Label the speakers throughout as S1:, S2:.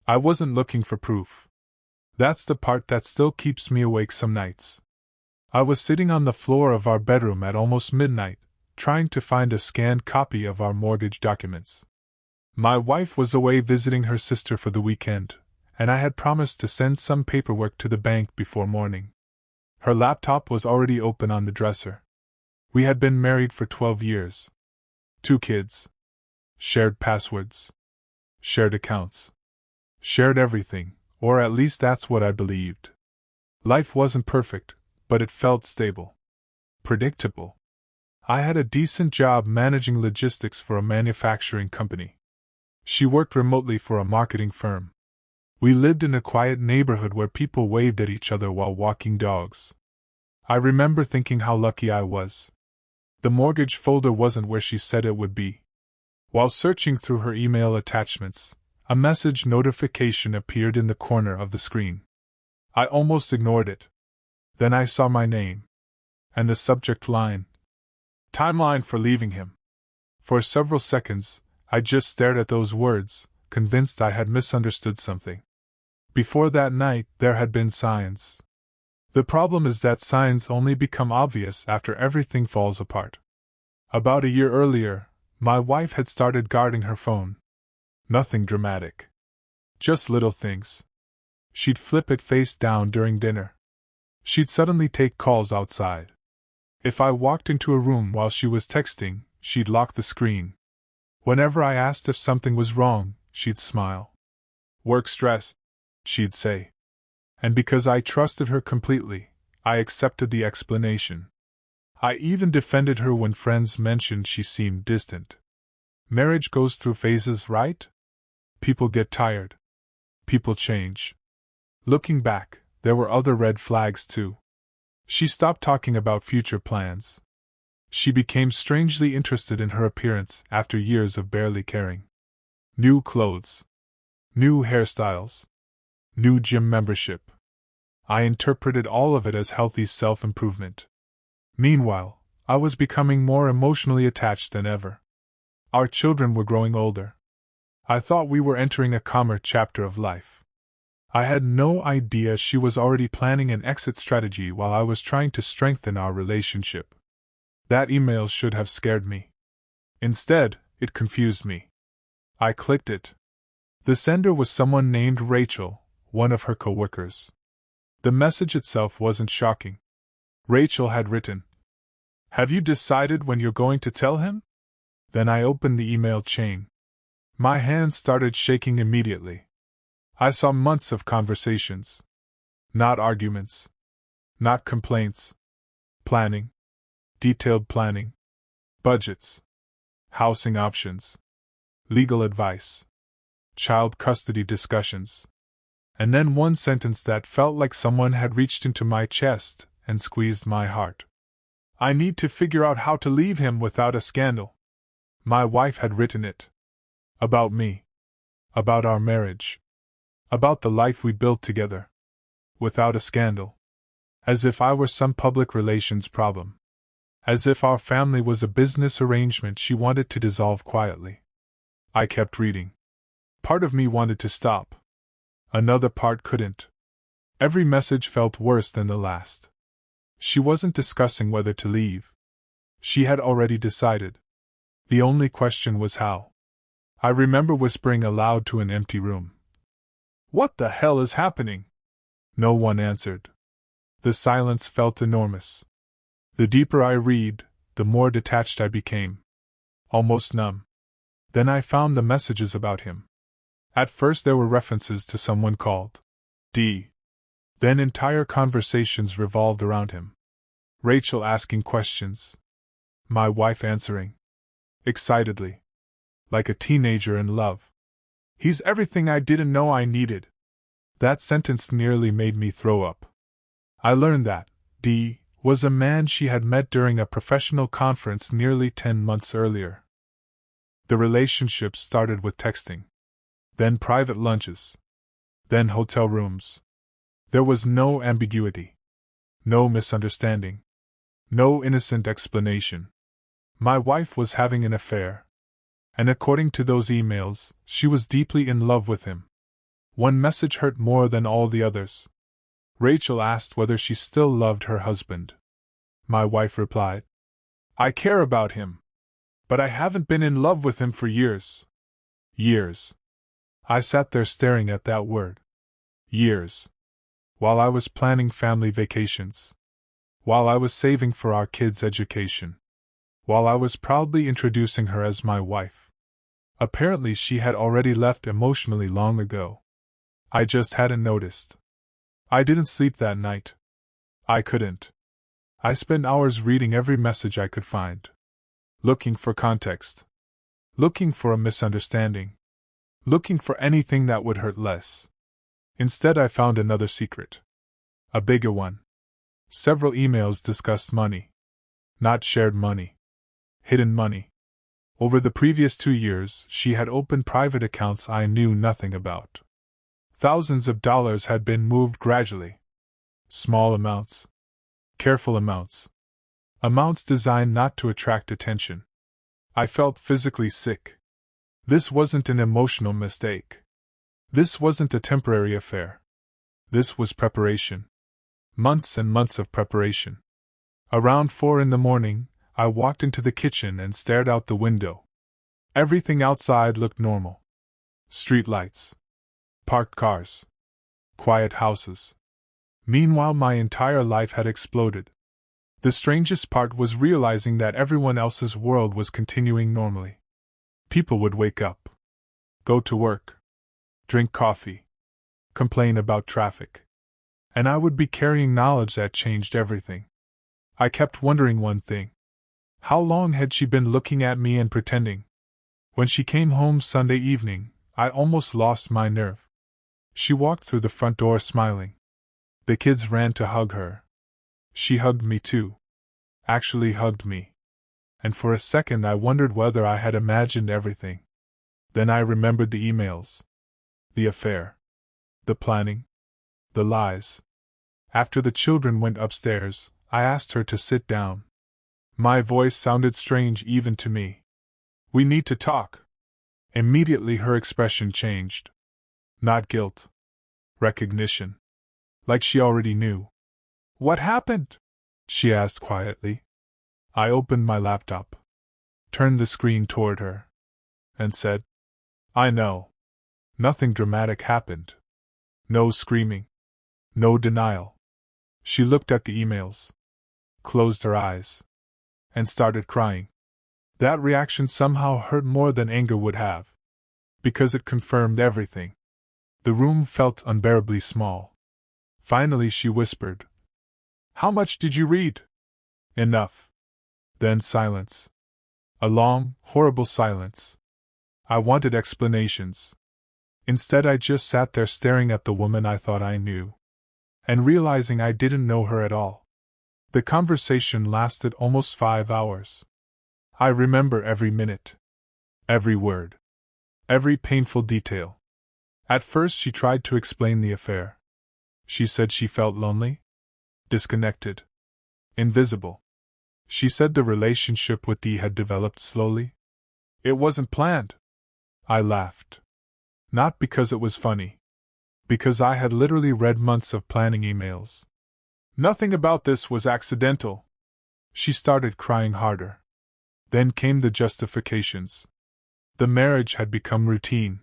S1: I wasn't looking for proof. That's the part that still keeps me awake some nights. I was sitting on the floor of our bedroom at almost midnight, trying to find a scanned copy of our mortgage documents. My wife was away visiting her sister for the weekend, and I had promised to send some paperwork to the bank before morning. Her laptop was already open on the dresser. We had been married for 12 years. 2 kids. Shared passwords. Shared accounts. Shared everything, or at least that's what I believed. Life wasn't perfect, but it felt stable. Predictable. I had a decent job managing logistics for a manufacturing company. She worked remotely for a marketing firm. We lived in a quiet neighborhood where people waved at each other while walking dogs. I remember thinking how lucky I was. The mortgage folder wasn't where she said it would be. While searching through her email attachments, a message notification appeared in the corner of the screen. I almost ignored it. Then I saw my name. And the subject line. Timeline for leaving him. For several seconds, I just stared at those words, convinced I had misunderstood something. Before that night, there had been signs. The problem is that signs only become obvious after everything falls apart. About a year earlier, my wife had started guarding her phone. Nothing dramatic. Just little things. She'd flip it face down during dinner. She'd suddenly take calls outside. If I walked into a room while she was texting, she'd lock the screen. Whenever I asked if something was wrong, she'd smile. Work stress, she'd say. And because I trusted her completely, I accepted the explanation. I even defended her when friends mentioned she seemed distant. Marriage goes through phases, right? People get tired. People change. Looking back, there were other red flags too. She stopped talking about future plans. She became strangely interested in her appearance after years of barely caring. New clothes. New hairstyles. New gym membership. I interpreted all of it as healthy self-improvement. Meanwhile, I was becoming more emotionally attached than ever. Our children were growing older. I thought we were entering a calmer chapter of life. I had no idea she was already planning an exit strategy while I was trying to strengthen our relationship. That email should have scared me. Instead, it confused me. I clicked it. The sender was someone named Rachel, one of her coworkers. The message itself wasn't shocking. Rachel had written, "Have you decided when you're going to tell him?" Then I opened the email chain. My hands started shaking immediately. I saw months of conversations. Not arguments. Not complaints. Planning. Detailed planning. Budgets. Housing options. Legal advice. Child custody discussions. And then one sentence that felt like someone had reached into my chest and squeezed my heart. I need to figure out how to leave him without a scandal. My wife had written it. About me. About our marriage. About the life we built together. Without a scandal. As if I were some public relations problem. As if our family was a business arrangement she wanted to dissolve quietly. I kept reading. Part of me wanted to stop. Another part couldn't. Every message felt worse than the last. She wasn't discussing whether to leave. She had already decided. The only question was how. I remember whispering aloud to an empty room. "What the hell is happening?" No one answered. The silence felt enormous. The deeper I read, the more detached I became. Almost numb. Then I found the messages about him. At first there were references to someone called D. Then entire conversations revolved around him. Rachel asking questions. My wife answering. Excitedly. Like a teenager in love. "He's everything I didn't know I needed." That sentence nearly made me throw up. I learned that D. was a man she had met during a professional conference nearly 10 months earlier. The relationship started with texting. Then private lunches. Then hotel rooms. There was no ambiguity. No misunderstanding. No innocent explanation. My wife was having an affair. And according to those emails, she was deeply in love with him. One message hurt more than all the others. Rachel asked whether she still loved her husband. My wife replied, "I care about him. But I haven't been in love with him for years." Years. I sat there staring at that word. Years. While I was planning family vacations. While I was saving for our kids' education. While I was proudly introducing her as my wife. Apparently she had already left emotionally long ago. I just hadn't noticed. I didn't sleep that night. I couldn't. I spent hours reading every message I could find. Looking for context. Looking for a misunderstanding. Looking for anything that would hurt less. Instead, I found another secret. A bigger one. Several emails discussed money. Not shared money. Hidden money. Over the previous 2 years, she had opened private accounts I knew nothing about. Thousands of dollars had been moved gradually. Small amounts. Careful amounts. Amounts designed not to attract attention. I felt physically sick. This wasn't an emotional mistake. This wasn't a temporary affair. This was preparation. Months and months of preparation. Around 4 in the morning, I walked into the kitchen and stared out the window. Everything outside looked normal. Street lights. Parked cars. Quiet houses. Meanwhile, my entire life had exploded. The strangest part was realizing that everyone else's world was continuing normally. People would wake up, go to work, drink coffee, complain about traffic. And I would be carrying knowledge that changed everything. I kept wondering one thing. How long had she been looking at me and pretending? When she came home Sunday evening, I almost lost my nerve. She walked through the front door smiling. The kids ran to hug her. She hugged me too. Actually hugged me. And for a second I wondered whether I had imagined everything. Then I remembered the emails. The affair. The planning. The lies. After the children went upstairs, I asked her to sit down. My voice sounded strange even to me. "We need to talk." Immediately her expression changed. Not guilt. Recognition. Like she already knew. "What happened?" she asked quietly. I opened my laptop, turned the screen toward her, and said, "I know. Nothing dramatic happened. No screaming. No denial." She looked at the emails, closed her eyes, and started crying. That reaction somehow hurt more than anger would have, because it confirmed everything. The room felt unbearably small. Finally she whispered, "How much did you read?" "Enough." Then silence. A long, horrible silence. I wanted explanations. Instead, I just sat there staring at the woman I thought I knew, and realizing I didn't know her at all. The conversation lasted almost 5 hours. I remember every minute, every word, every painful detail. At first, she tried to explain the affair. She said she felt lonely, disconnected, invisible. She said the relationship with Dee had developed slowly. It wasn't planned. I laughed. Not because it was funny. Because I had literally read months of planning emails. Nothing about this was accidental. She started crying harder. Then came the justifications. The marriage had become routine.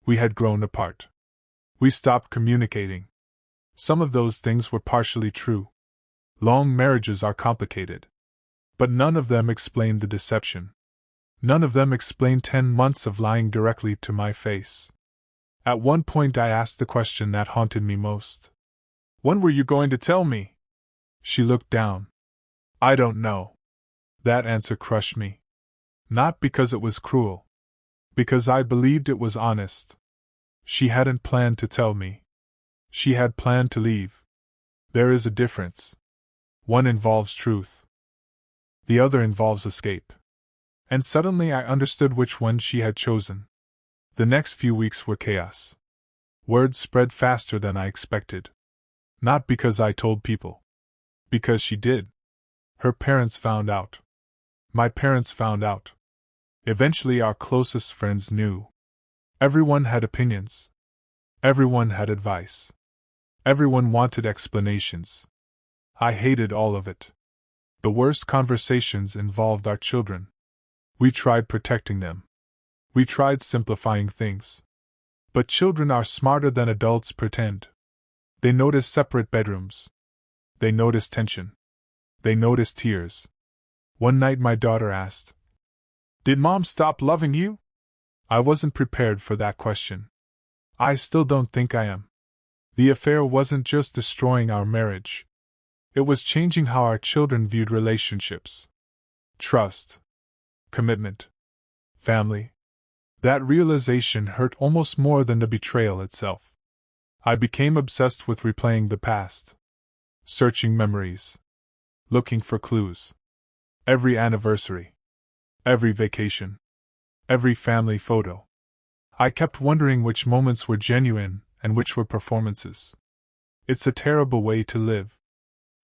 S1: We had grown apart. We stopped communicating. Some of those things were partially true. Long marriages are complicated. But none of them explained the deception. None of them explained 10 months of lying directly to my face. At one point I asked the question that haunted me most. "When were you going to tell me?" She looked down. "I don't know." That answer crushed me. Not because it was cruel. Because I believed it was honest. She hadn't planned to tell me. She had planned to leave. There is a difference. One involves truth. The other involves escape. And suddenly I understood which one she had chosen. The next few weeks were chaos. Words spread faster than I expected. Not because I told people. Because she did. Her parents found out. My parents found out. Eventually our closest friends knew. Everyone had opinions. Everyone had advice. Everyone wanted explanations. I hated all of it. The worst conversations involved our children. We tried protecting them. We tried simplifying things. But children are smarter than adults pretend. They notice separate bedrooms. They notice tension. They notice tears. One night my daughter asked, "Did Mom stop loving you?" I wasn't prepared for that question. I still don't think I am. The affair wasn't just destroying our marriage. It was changing how our children viewed relationships. Trust. Commitment. Family. That realization hurt almost more than the betrayal itself. I became obsessed with replaying the past. Searching memories. Looking for clues. Every anniversary. Every vacation. Every family photo. I kept wondering which moments were genuine and which were performances. It's a terrible way to live.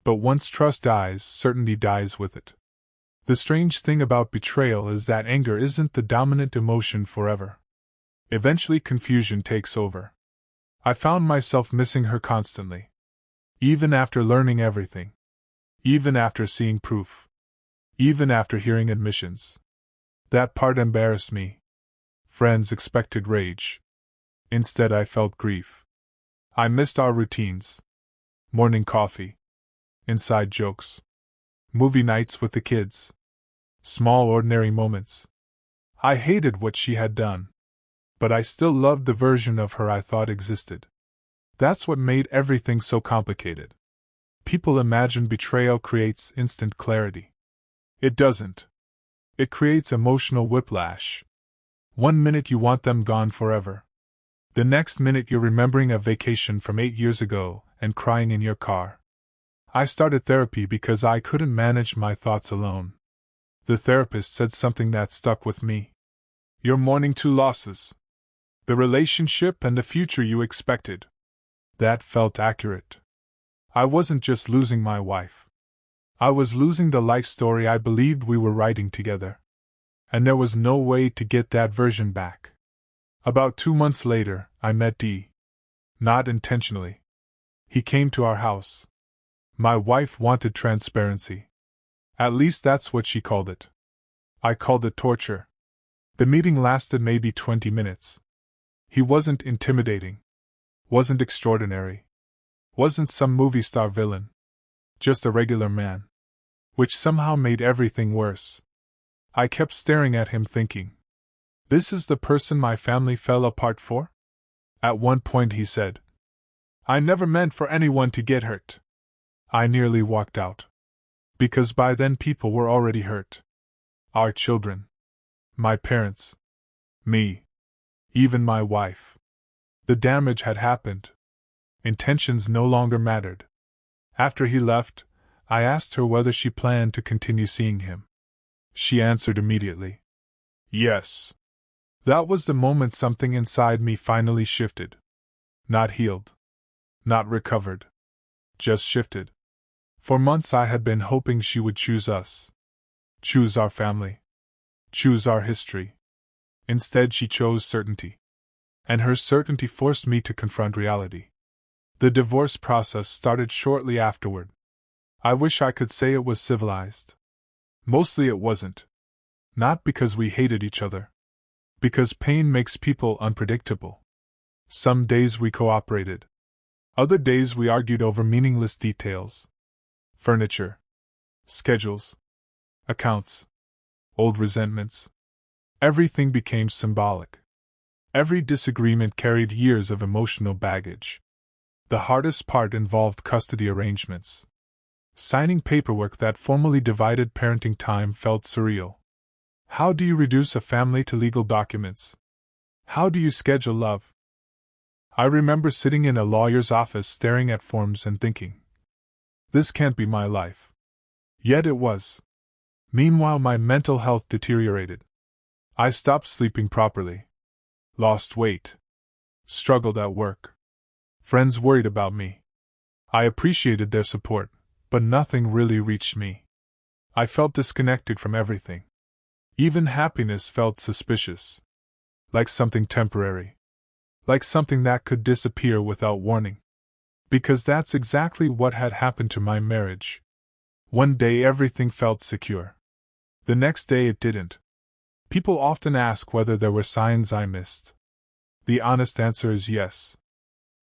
S1: But once trust dies, certainty dies with it. The strange thing about betrayal is that anger isn't the dominant emotion forever. Eventually confusion takes over. I found myself missing her constantly. Even after learning everything. Even after seeing proof. Even after hearing admissions. That part embarrassed me. Friends expected rage. Instead I felt grief. I missed our routines. Morning coffee. Inside jokes. Movie nights with the kids. Small ordinary moments. I hated what she had done. But I still loved the version of her I thought existed. That's what made everything so complicated. People imagine betrayal creates instant clarity. It doesn't. It creates emotional whiplash. One minute you want them gone forever. The next minute you're remembering a vacation from 8 years ago and crying in your car. I started therapy because I couldn't manage my thoughts alone. The therapist said something that stuck with me. You're mourning two losses. The relationship and the future you expected. That felt accurate. I wasn't just losing my wife. I was losing the life story I believed we were writing together. And there was no way to get that version back. About 2 months later, I met D. Not intentionally. He came to our house. My wife wanted transparency. At least that's what she called it. I called it torture. The meeting lasted maybe 20 minutes. He wasn't intimidating. Wasn't extraordinary. Wasn't some movie star villain. Just a regular man. Which somehow made everything worse. I kept staring at him thinking, this is the person my family fell apart for? At one point he said, I never meant for anyone to get hurt. I nearly walked out. Because by then people were already hurt. Our children. My parents. Me. Even my wife. The damage had happened. Intentions no longer mattered. After he left, I asked her whether she planned to continue seeing him. She answered immediately. Yes. That was the moment something inside me finally shifted. Not healed. Not recovered. Just shifted. For months I had been hoping she would choose us. Choose our family. Choose our history. Instead she chose certainty. And her certainty forced me to confront reality. The divorce process started shortly afterward. I wish I could say it was civilized. Mostly it wasn't. Not because we hated each other. Because pain makes people unpredictable. Some days we cooperated. Other days we argued over meaningless details. Furniture. Schedules. Accounts. Old resentments. Everything became symbolic. Every disagreement carried years of emotional baggage. The hardest part involved custody arrangements. Signing paperwork that formally divided parenting time felt surreal. How do you reduce a family to legal documents? How do you schedule love? I remember sitting in a lawyer's office staring at forms and thinking, this can't be my life. Yet it was. Meanwhile, my mental health deteriorated. I stopped sleeping properly. Lost weight. Struggled at work. Friends worried about me. I appreciated their support, but nothing really reached me. I felt disconnected from everything. Even happiness felt suspicious. Like something temporary. like something that could disappear without warning. Because that's exactly what had happened to my marriage. One day everything felt secure. The next day it didn't. People often ask whether there were signs I missed. The honest answer is yes.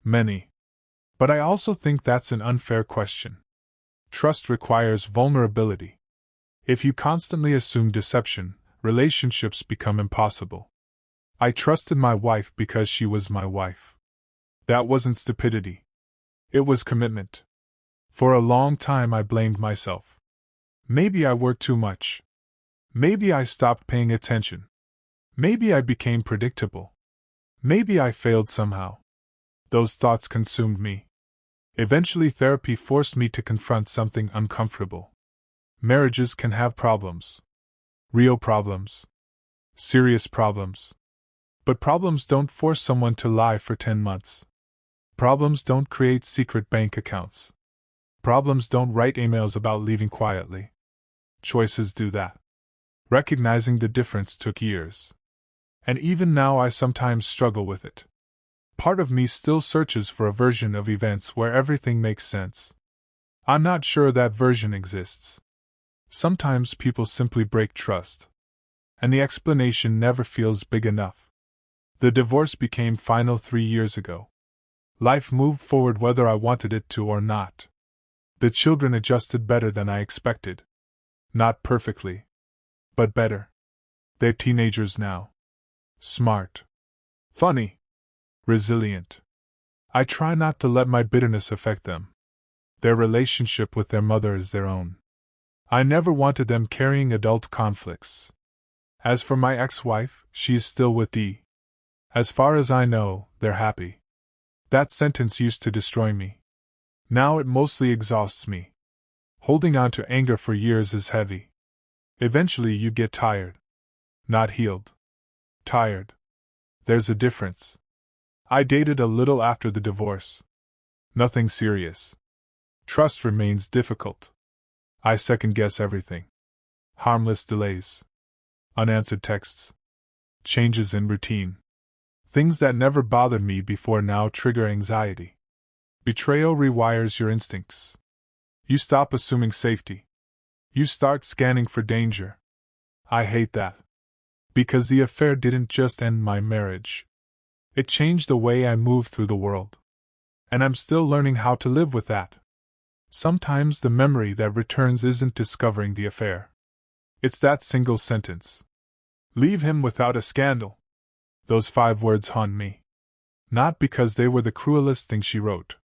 S1: Many. But I also think that's an unfair question. Trust requires vulnerability. If you constantly assume deception, relationships become impossible. I trusted my wife because she was my wife. That wasn't stupidity. It was commitment. For a long time I blamed myself. Maybe I worked too much. Maybe I stopped paying attention. Maybe I became predictable. Maybe I failed somehow. Those thoughts consumed me. Eventually, therapy forced me to confront something uncomfortable. Marriages can have problems. Real problems. Serious problems. But problems don't force someone to lie for 10 months. Problems don't create secret bank accounts. Problems don't write emails about leaving quietly. Choices do that. Recognizing the difference took years. And even now I sometimes struggle with it. Part of me still searches for a version of events where everything makes sense. I'm not sure that version exists. Sometimes people simply break trust. And the explanation never feels big enough. The divorce became final 3 years ago. Life moved forward whether I wanted it to or not. The children adjusted better than I expected. Not perfectly. But better. They're teenagers now. Smart. Funny. Resilient. I try not to let my bitterness affect them. Their relationship with their mother is their own. I never wanted them carrying adult conflicts. As for my ex-wife, she is still with Dee. As far as I know, they're happy. That sentence used to destroy me. Now it mostly exhausts me. Holding on to anger for years is heavy. Eventually you get tired. Not healed. Tired. There's a difference. I dated a little after the divorce. Nothing serious. Trust remains difficult. I second-guess everything. Harmless delays. Unanswered texts. Changes in routine. Things that never bothered me before now trigger anxiety. Betrayal rewires your instincts. You stop assuming safety. You start scanning for danger. I hate that. Because the affair didn't just end my marriage. It changed the way I move through the world. And I'm still learning how to live with that. Sometimes the memory that returns isn't discovering the affair. It's that single sentence. Leave him without a scandal. Those 5 words haunt me. Not because they were the cruelest thing she wrote.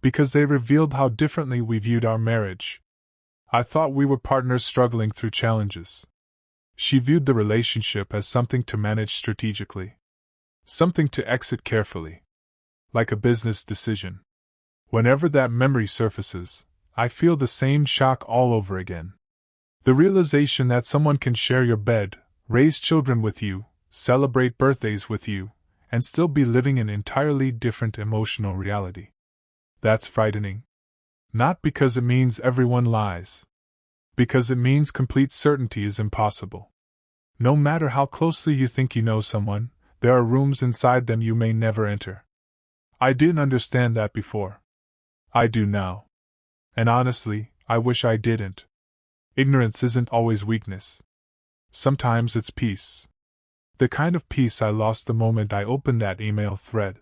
S1: Because they revealed how differently we viewed our marriage. I thought we were partners struggling through challenges. She viewed the relationship as something to manage strategically. Something to exit carefully. Like a business decision. Whenever that memory surfaces, I feel the same shock all over again. The realization that someone can share your bed, raise children with you, celebrate birthdays with you, and still be living an entirely different emotional reality. That's frightening. Not because it means everyone lies. Because it means complete certainty is impossible. No matter how closely you think you know someone, there are rooms inside them you may never enter. I didn't understand that before. I do now. And honestly, I wish I didn't. Ignorance isn't always weakness. Sometimes it's peace. The kind of peace I lost the moment I opened that email thread.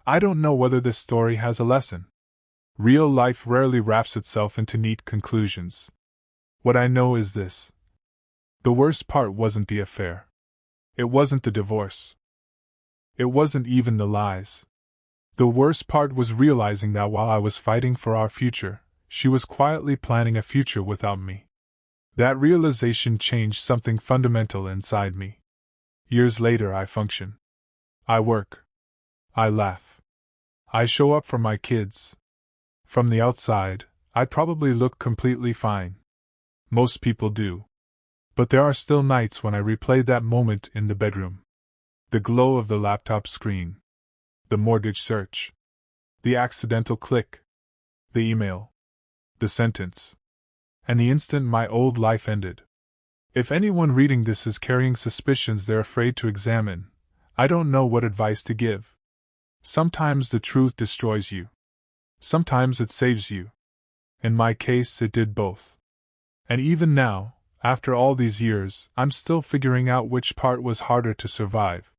S1: I don't know whether this story has a lesson. Real life rarely wraps itself into neat conclusions. What I know is this. The worst part wasn't the affair. It wasn't the divorce. It wasn't even the lies. The worst part was realizing that while I was fighting for our future, she was quietly planning a future without me. That realization changed something fundamental inside me. Years later I function. I work. I laugh. I show up for my kids. From the outside, I probably look completely fine. Most people do. But there are still nights when I replay that moment in the bedroom. The glow of the laptop screen. The mortgage search. The accidental click. The email. The sentence. And the instant my old life ended. If anyone reading this is carrying suspicions they're afraid to examine, I don't know what advice to give. Sometimes the truth destroys you. Sometimes it saves you. In my case, it did both. And even now, after all these years, I'm still figuring out which part was harder to survive.